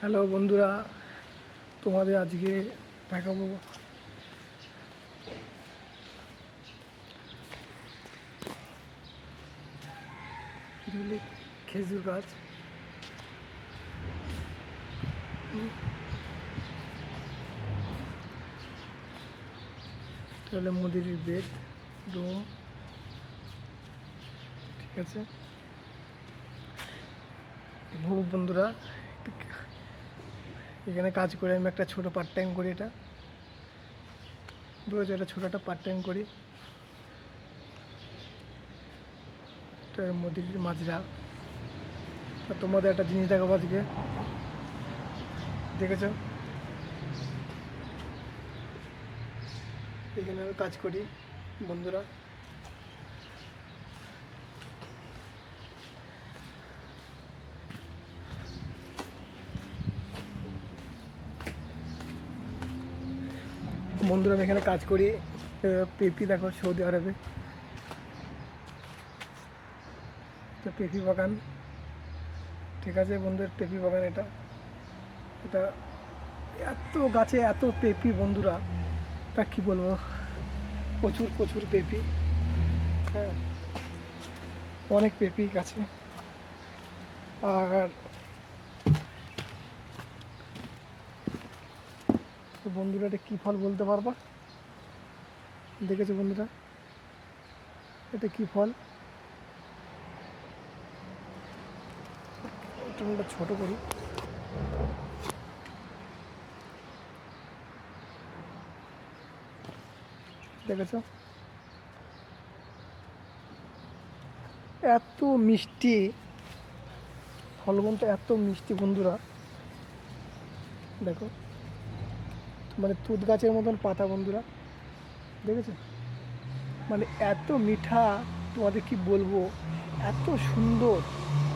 Hello বন্ধুরা, তোমাদের আজকে দেখাবো খেজুর গাছ। তাহলে মুদির বেড রুম, ঠিক আছে বন্ধুরা। এখানে কাজ করে আমি একটা ছোটো পার্ট টাইম করি, এটা বুঝেছো, এটা ছোটো একটা পার্ট টাইম করি। তো মুদির মাজরা। তা তোমাদের একটা জিনিস দেখাবো আজকে, দেখেছো এখানে আমি কাজ করি বন্ধুরা। বন্ধুরা আমি এখানে কাজ করি, পেঁপি দেখো সৌদি আরবে, তো পেঁপি বাগান, ঠিক আছে বন্ধুদের পেঁপি বাগান। এটা এটা এত গাছে এত পেঁপি বন্ধুরা, তা কী বলবো, প্রচুর প্রচুর পেঁপি। হ্যাঁ, অনেক পেঁপি গাছে। আর বন্ধুরা এটা কী ফল বলতে পারবা? দেখেছো বন্ধুরা, এটা কী ফল? এটা ছোটো করি, দেখেছো এত মিষ্টি ফলগুনটা, এত মিষ্টি বন্ধুরা। দেখো মানে তুঁত গাছের মতন পাতা বন্ধুরা, দেখেছো মানে এত মিঠা, তোমাদের কি বলবো, এত সুন্দর,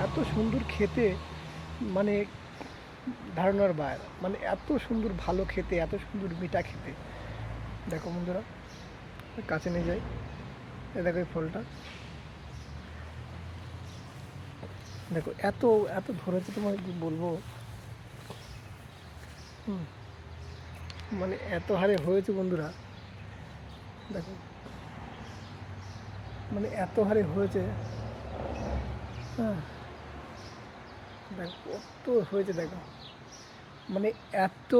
এত সুন্দর খেতে, মানে ধারণার বাইরে, মানে এত সুন্দর ভালো খেতে, এত সুন্দর মিঠা খেতে। দেখো বন্ধুরা, কাছে নিয়ে যাই, দেখো এই ফলটা, দেখো এত এত ধরেছে, তোমাকে কি বলবো, মানে এত হারে হয়েছে বন্ধুরা। দেখো মানে এত হারে হয়েছে, হ্যাঁ দেখো কত হয়েছে, দেখো মানে এত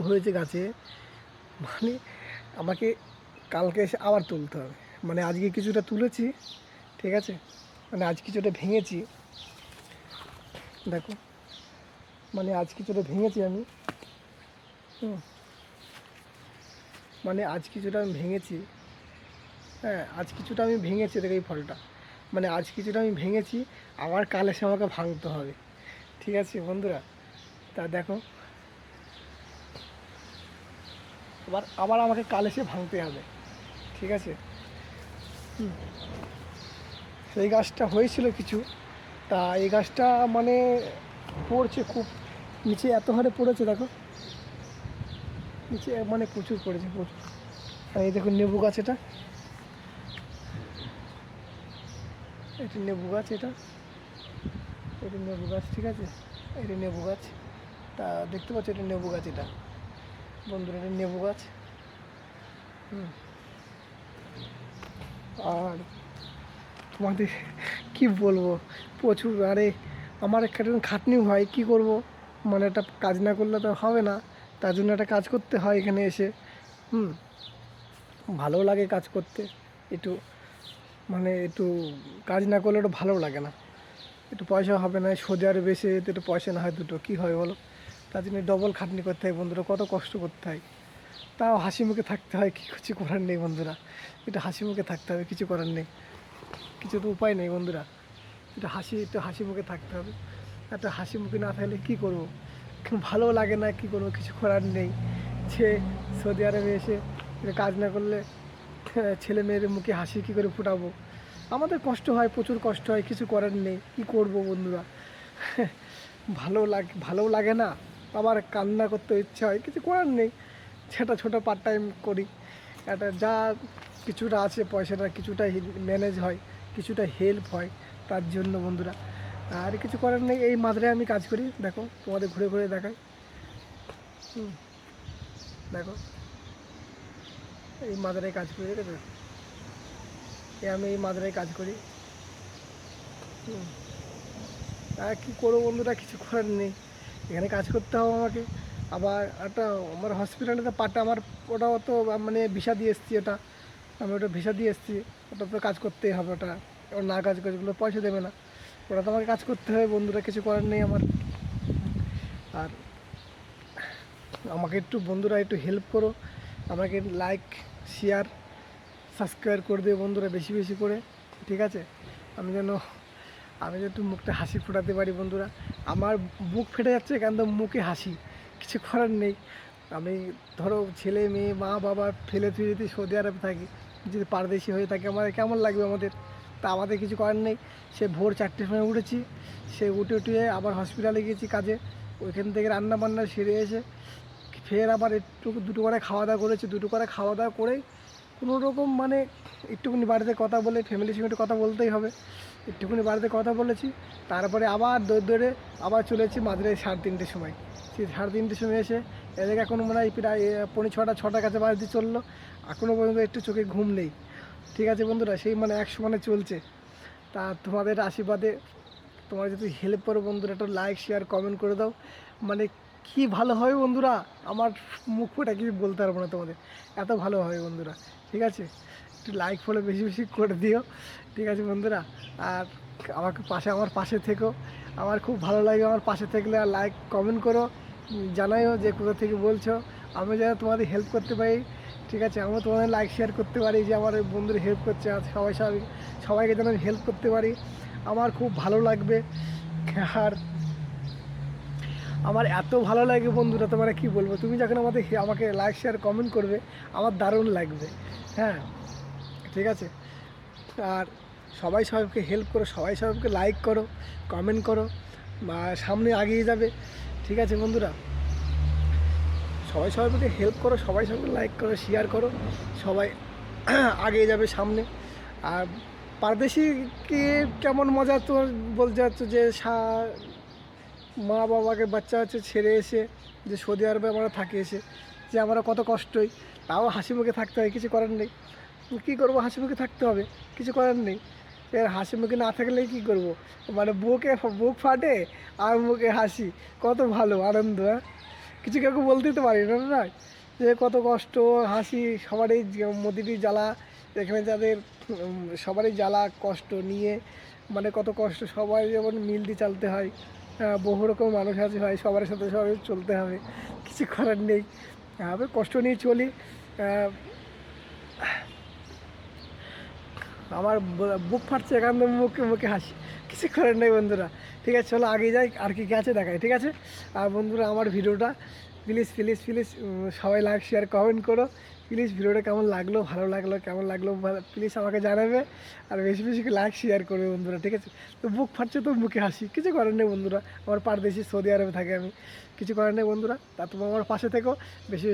হয়েছে গাছে, মানে আমাকে কালকে এসে আবার তুলতে হবে। মানে আজকে কিছুটা তুলেছি, ঠিক আছে, মানে আজ কিছুটা ভেঙেছি, দেখো মানে আজ কিছুটা ভেঙেছি আমি, মানে আজ কিছুটা আমি ভেঙেছি, হ্যাঁ আজ কিছুটা আমি ভেঙেছি, দেখো এই ফলটা, মানে আজ কিছুটা আমি ভেঙেছি, আবার কাল এসে আমাকে ভাঙতে হবে, ঠিক আছে বন্ধুরা। তা দেখো আবার আবার আমাকে কাল এসে ভাঙতে হবে, ঠিক আছে। সেই গাছটা হয়েছিল কিছু, তা এই গাছটা মানে পড়ছে খুব নিচে, এত হারে পড়েছে দেখো নিচে, মানে প্রচুর পড়েছে প্রচুর। আর এই দেখো লেবু গাছ, এটা এটা লেবু গাছ, এটা লেবু গাছ, ঠিক আছে, এটা লেবু গাছ। তা দেখতে পাচ্ছ এটা লেবু গাছ, এটা বন্ধুরা এটা লেবু গাছ। আর তোমাদের কি বলবো, প্রচুর, আরে আমার একটা খাটনি হয়, কি করব, মানে একটা কাজ না করলে তো হবে না, তার জন্য একটা কাজ করতে হয় এখানে এসে। ভালো লাগে কাজ করতে, একটু মানে একটু কাজ না করলে একটু ভালো লাগে না, একটু পয়সা হবে না, সৌদি আরবে এসে একটু পয়সা না হয় দুটো কী হয় বলো, তার জন্য ডবল খাটনি করতে হয় বন্ধুরা, কত কষ্ট করতে হয়, তাও হাসি মুখে থাকতে হয়, কিছু করার নেই বন্ধুরা, একটু হাসি মুখে থাকতে হবে, কিছু করার নেই, কিছু তো উপায় নেই বন্ধুরা, একটু হাসি মুখে থাকতে হবে। একটা হাসি মুখে না থাকলে কী করবো, ভালো লাগে না, কী করবো, কিছু করার নেই। সে সৌদি আরবে এসে কাজ না করলে ছেলে মেয়েদের মুখে হাসি কী করে ফুটাবো, আমাদের কষ্ট হয়, প্রচুর কষ্ট হয়, কিছু করার নেই, কী করবো বন্ধুরা। ভালোও লাগে না, আবার কান্না করতে ইচ্ছা হয়, কিছু করার নেই, সেটা ছোটো পার্ট টাইম করি, একটা যা কিছুটা আছে পয়সাটা কিছুটা ম্যানেজ হয়, কিছুটা হেল্প হয়, তার জন্য বন্ধুরা আর কিছু করার নেই, এই মাদ্রায় আমি কাজ করি। দেখো তোমাদের ঘুরে ঘুরে দেখাই। দেখো এই মাদ্রায় কাজ করি, দেখেছো? আমি এই মাদ্রায় কাজ করি। আর কী করবো বন্ধুরা, কিছু করার নেই, এখানে কাজ করতে হবে আমাকে। আবার একটা আমার হসপিটালে তো পার্টটা আমার, ওটাও তো মানে ভিসা দিয়ে এসেছি, ওটা আমি ওটা ভিসা দিয়ে এসেছি, ওটা তো কাজ করতেই হবে। ওটা ওর না কাজ করে ওগুলো পয়সা দেবে না, ওটা তো আমাকে কাজ করতে হবে বন্ধুরা, কিছু করার নেই আমার। আর আমাকে একটু বন্ধুরা একটু হেল্প করো, আমাকে লাইক শেয়ার সাবস্ক্রাইব করে দিও বন্ধুরা, বেশি বেশি করে, ঠিক আছে? আমি যেন একটু মুখটা হাসি ফোটাতে পারি বন্ধুরা। আমার বুক ফেটে যাচ্ছে কেন, তো মুখে হাসি, কিছু করার নেই। আমি ধরো ছেলে মেয়ে মা বাবা ফেলে তুই যদি সৌদি আরবে থাকি, যদি পারদেশি হয়ে থাকে, আমার কেমন লাগবে আমাদের? তা আমাদের কিছু করার নেই। সে ভোর 4টের সময় উঠেছি, সে উঠে আবার হসপিটালে গিয়েছি কাজে, ওইখান থেকে রান্না বান্না সেরে এসে ফের আবার একটু দুটো করে খাওয়া দাওয়া করেছি, দুটো করে খাওয়া দাওয়া করেই কোনো রকম মানে একটুখানি বাড়িতে কথা বলে, ফ্যামিলির সঙ্গে একটু কথা বলতেই হবে, একটুখানি বাড়িতে কথা বলেছি। তারপরে আবার দৌড়ে আবার চলেছি মাদ্রায় 3:30-র সময়। সেই 3:30-র সময় এসে এদিকে এখন মনে হয় প্রায় 6:45 কাছে বাজতে চললো, এখনও পর্যন্ত একটু চোখে ঘুম নেই, ঠিক আছে বন্ধুরা? সেই মানে 100 মানে চলছে। তা তোমাদের আশীর্বাদে, তোমরা যদি হেল্প করো বন্ধুরা, একটু লাইক শেয়ার কমেন্ট করে দাও, মানে কি ভালো হয় বন্ধুরা, আমার মুখ ফুটে কিছু বলতে পারবো না তোমাদের, এত ভালো হয় বন্ধুরা, ঠিক আছে? একটু লাইক ফলো বেশি বেশি করে দিও, ঠিক আছে বন্ধুরা? আর আমার পাশে থেকো, আমার খুব ভালো লাগে আমার পাশে থাকলে। আর লাইক কমেন্ট করো, জানাইও যে কোথা থেকে বলছো, আমি যেন তোমাদের হেল্প করতে পারি, ঠিক আছে? আমিও তোমাদের লাইক শেয়ার করতে পারি যে আমার এই বন্ধুরা হেল্প করছে, আর সবাইকে যেন আমি হেল্প করতে পারি, আমার খুব ভালো লাগবে। আর আমার এত ভালো লাগে বন্ধুরা, তোমরা কি বলবো, তুমি যখন আমাকে লাইক শেয়ার কমেন্ট করবে, আমার দারুণ লাগবে, হ্যাঁ, ঠিক আছে? আর সবাইকে হেল্প করো, সবাইকে লাইক করো, কমেন্ট করো, বা সামনে এগিয়ে যাবে, ঠিক আছে বন্ধুরা? সবাইকে হেল্প করো, সবাইকে লাইক করো, শেয়ার করো, সবাই এগিয়ে যাবে সামনে। আর পারদেশি কি কেমন মজা তোমার বলতে চাচ্ছো, যে মা বাবাকে বাচ্চা হচ্ছে ছেড়ে এসে যে সৌদি আরবে আমরা থাকি এসে, যে আমরা কত কষ্টই, তাও হাসি মুখে থাকতে হয়, কিছু করার নেই। কী করবো, হাসি মুখে থাকতে হবে, কিছু করার নেই। এর হাসি মুখে না থাকলে কী করবো, মানে বুক ফাটে আর মুখে হাসি, কত ভালো আনন্দ, হ্যাঁ? কিছু কাউকে বলতে তো পারি না, না যে কত কষ্ট হাসি, সবারই মোদিরই জ্বালা, এখানে যাদের সবারই জ্বালা কষ্ট নিয়ে, মানে কত কষ্ট, সবাই যেমন মিল দিয়ে চলতে হয়, বহু রকম মানুষ আছে ভাই, সবার সাথে সবাই চলতে হবে, কিছু করার নেই, আমি কষ্ট নিয়ে চলি। আমার বুক ফাটছে এখান থেকে, মুখে মুখে হাসি, কিছু করার নেই বন্ধুরা, ঠিক আছে? চলো আগে যাই, আর কি কী আছে দেখাই, ঠিক আছে? আর বন্ধুরা আমার ভিডিওটা প্লিজ প্লিজ প্লিজ সবাই লাইক শেয়ার কমেন্ট করো, প্লিজ ভিডিওটা কেমন লাগলো, ভালো লাগলো কেমন লাগলো প্লিজ আমাকে জানাবে, আর বেশি বেশি লাইক শেয়ার করবে বন্ধুরা, ঠিক আছে? তো বুক ফাটছে তো মুখে হাসি, কিছু করার নেই বন্ধুরা, আমার পারদেশি সৌদি আরবে থাকে আমি, কিছু করার নেই বন্ধুরা। তা তোমরা আমার পাশে থেকো, বেশি বেশি